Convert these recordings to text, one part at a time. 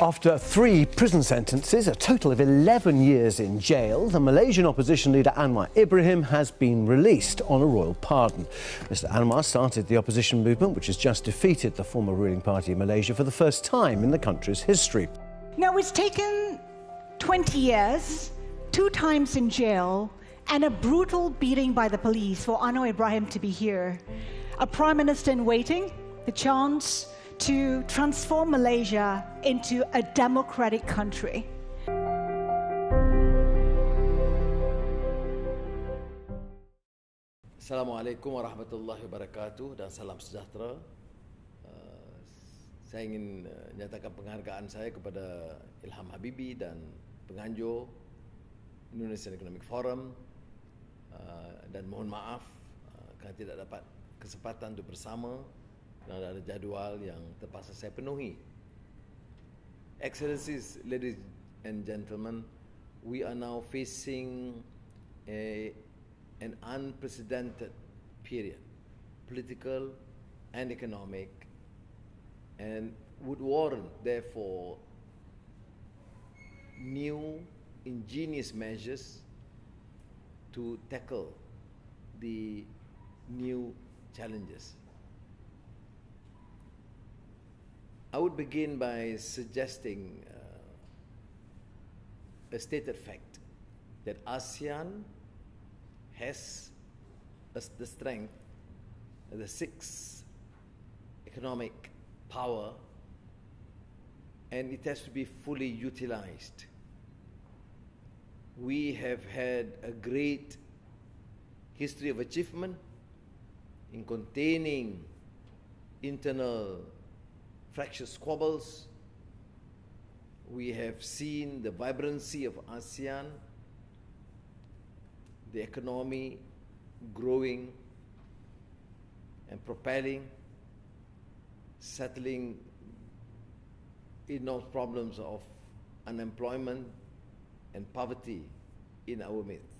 After 3 prison sentences, a total of 11 years in jail, the Malaysian opposition leader Anwar Ibrahim has been released on a royal pardon. Mr Anwar started the opposition movement, which has just defeated the former ruling party in Malaysia for the first time in the country's history. Now, it's taken 20 years, 2 times in jail, and a brutal beating by the police for Anwar Ibrahim to be here. A prime minister in waiting, the chance to transform Malaysia into a democratic country. Assalamualaikum warahmatullahi wabarakatuh dan salam sejahtera. Saya ingin menyatakan penghargaan saya kepada Ilham Habibi dan penganjur Indonesian Economic Forum dan mohon maaf kerana tidak dapat kesempatan untuk bersama dan ada jadual yang terpaksa saya penuhi. Excellencies, ladies and gentlemen, we are now facing an unprecedented period, political and economic, and would warrant, therefore, new ingenious measures to tackle the new challenges. I would begin by suggesting a stated fact that ASEAN has the strength, the 6th economic power, and it has to be fully utilized. We have had a great history of achievement in containing internal fractious squabbles. We have seen the vibrancy of ASEAN, the economy growing and propelling, settling enormous problems of unemployment and poverty in our midst.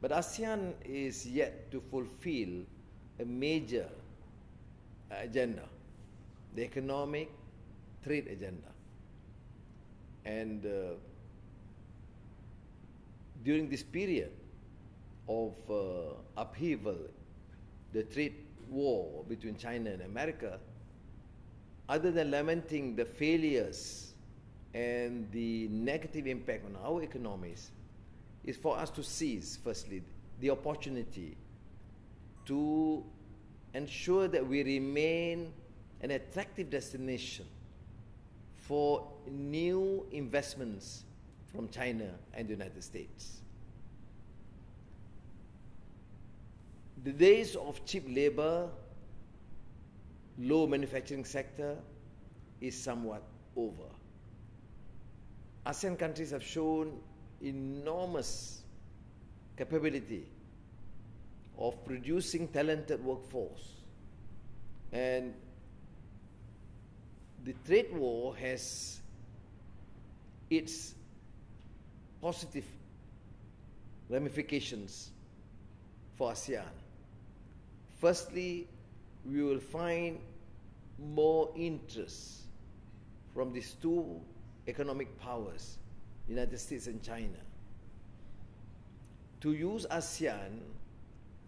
But ASEAN is yet to fulfill a major agenda, the economic trade agenda. And during this period of upheaval, the trade war between China and America, other than lamenting the failures and the negative impact on our economies, is for us to seize, firstly, the opportunity to ensure that we remain an attractive destination for new investments from China and the United States. The days of cheap labor, low manufacturing sector is somewhat over. ASEAN countries have shown enormous capability of producing talented workforce, and the trade war has its positive ramifications for ASEAN. Firstly, we will find more interest from these 2 economic powers, United States and China, to use ASEAN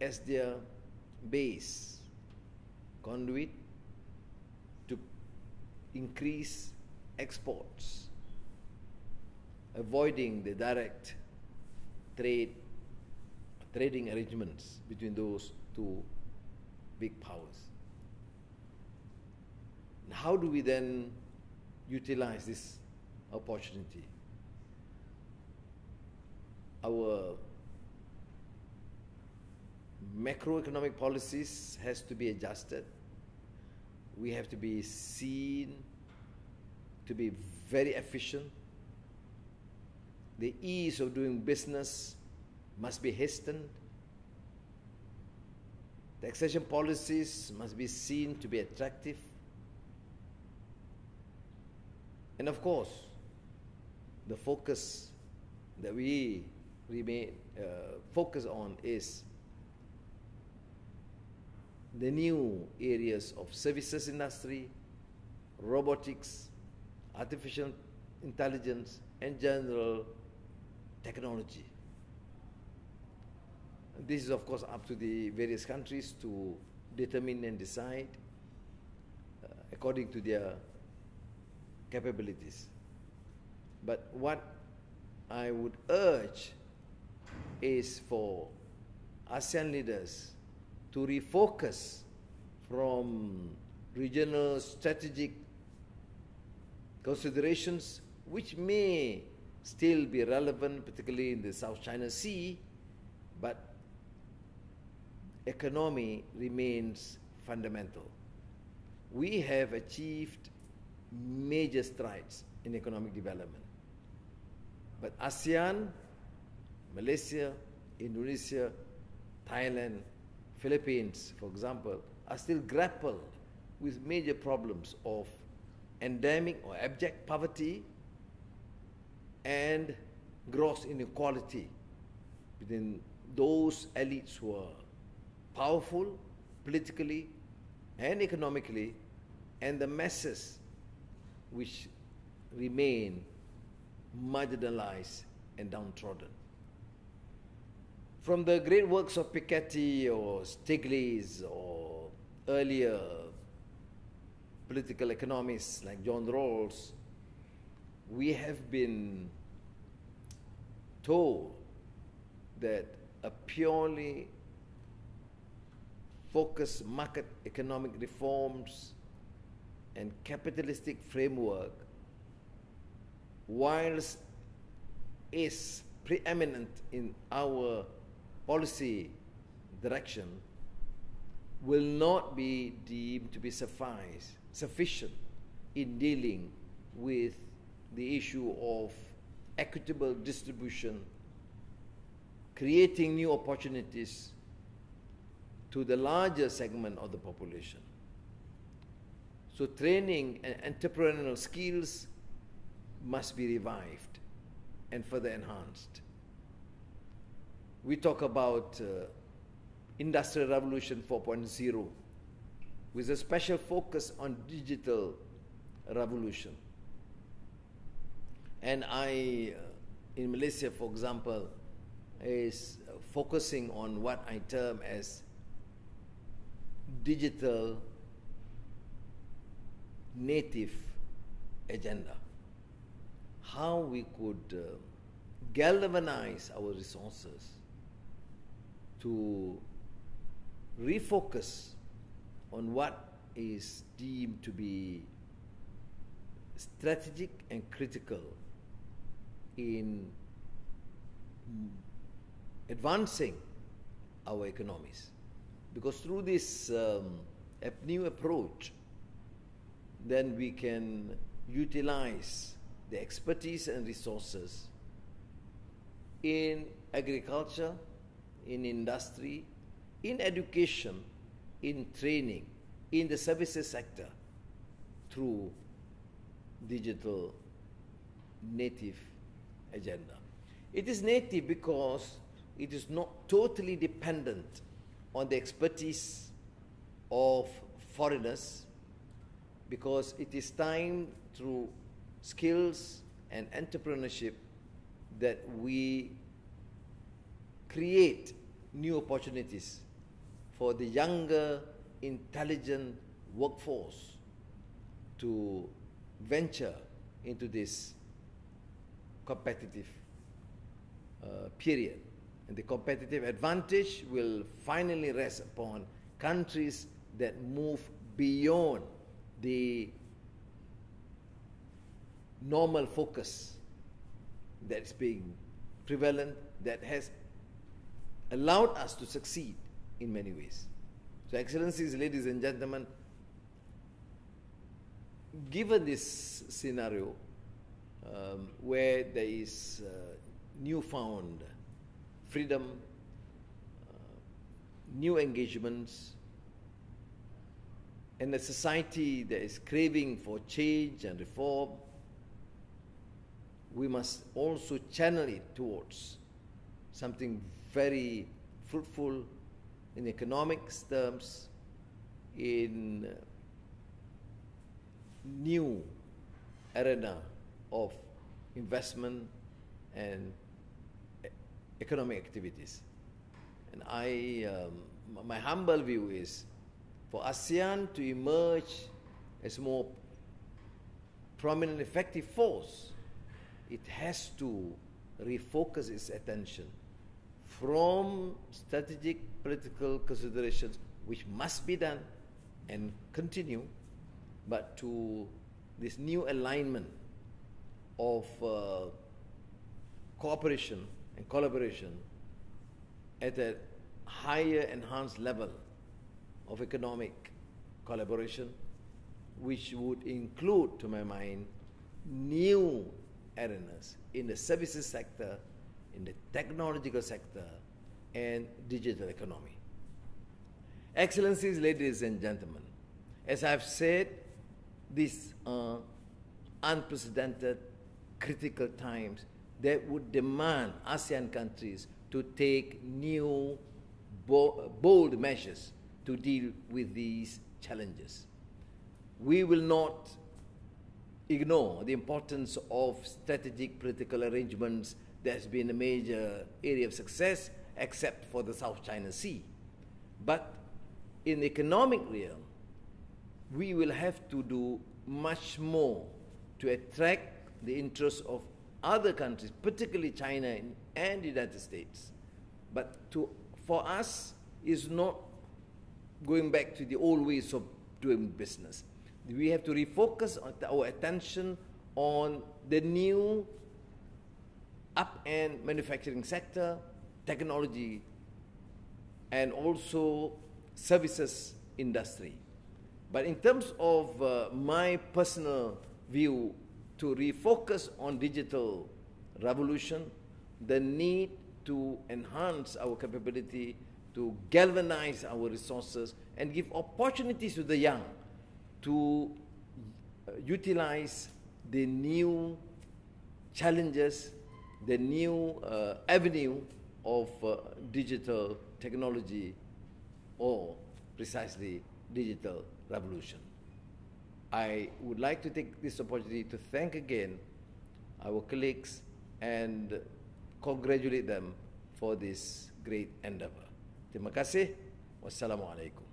as their base, conduit to increase exports, avoiding the direct trading arrangements between those 2 big powers. How do we then utilize this opportunity? Our macroeconomic policies has to be adjusted. We have to be seen to be very efficient. The ease of doing business must be hastened. Taxation policies must be seen to be attractive. And of course, the focus that we remain focus on is the new areas of services industry, robotics, artificial intelligence, and general technology. This is, of course, up to the various countries to determine and decide according to their capabilities. But what I would urge is for ASEAN leaders to refocus from regional strategic considerations, which may still be relevant, particularly in the South China Sea, but economy remains fundamental. We have achieved major strides in economic development, but ASEAN, Malaysia, Indonesia, Thailand, Philippines, for example, are still grappled with major problems of endemic or abject poverty and gross inequality within those elites who are powerful politically and economically, and the masses which remain marginalized and downtrodden. From the great works of Piketty or Stiglitz or earlier political economists like John Rawls, we have been told that a purely focused market economic reforms and capitalistic framework, whilst is preeminent in our policy direction, will not be deemed to be sufficient in dealing with the issue of equitable distribution, creating new opportunities to the larger segment of the population. So training and entrepreneurial skills must be revived and further enhanced. We talk about Industrial Revolution 4.0 with a special focus on digital revolution. And I, in Malaysia, for example, is focusing on what I term as digital native agenda. How we could galvanize our resources to refocus on what is deemed to be strategic and critical in advancing our economies. Because through this new approach, then we can utilize the expertise and resources in agriculture, in industry, in education, in training, in the services sector through digital native agenda. It is native because it is not totally dependent on the expertise of foreigners, because it is timed through skills and entrepreneurship that we create new opportunities for the younger, intelligent workforce to venture into this competitive period. And the competitive advantage will finally rest upon countries that move beyond the normal focus that's being prevalent, that has allowed us to succeed in many ways. So, Excellencies, ladies and gentlemen, given this scenario where there is newfound freedom, new engagements, and a society that is craving for change and reform, we must also channel it towards something very fruitful in economic terms, in new arena of investment and economic activities. And my humble view is for ASEAN to emerge as a more prominent, effective force, it has to refocus its attention from strategic political considerations, which must be done and continue, but to this new alignment of cooperation and collaboration at a higher enhanced level of economic collaboration, which would include, to my mind, new arenas in the services sector, in the technological sector, and digital economy. Excellencies, ladies and gentlemen, as I've said, these are unprecedented, critical times that would demand ASEAN countries to take new, bold measures to deal with these challenges. We will not ignore the importance of strategic political arrangements that has been a major area of success, except for the South China Sea. But in the economic realm, we will have to do much more to attract the interests of other countries, particularly China and the United States. But for us, is not going back to the old ways of doing business. We have to refocus our attention on the new up-end manufacturing sector, technology, and also services industry. But in terms of my personal view, to refocus on digital revolution, the need to enhance our capability to galvanize our resources and give opportunities to the young to utilize the new challenges, the new avenue of digital technology, or precisely digital revolution. I would like to take this opportunity to thank again our colleagues and congratulate them for this great endeavor. Terima kasih. Wassalamualaikum.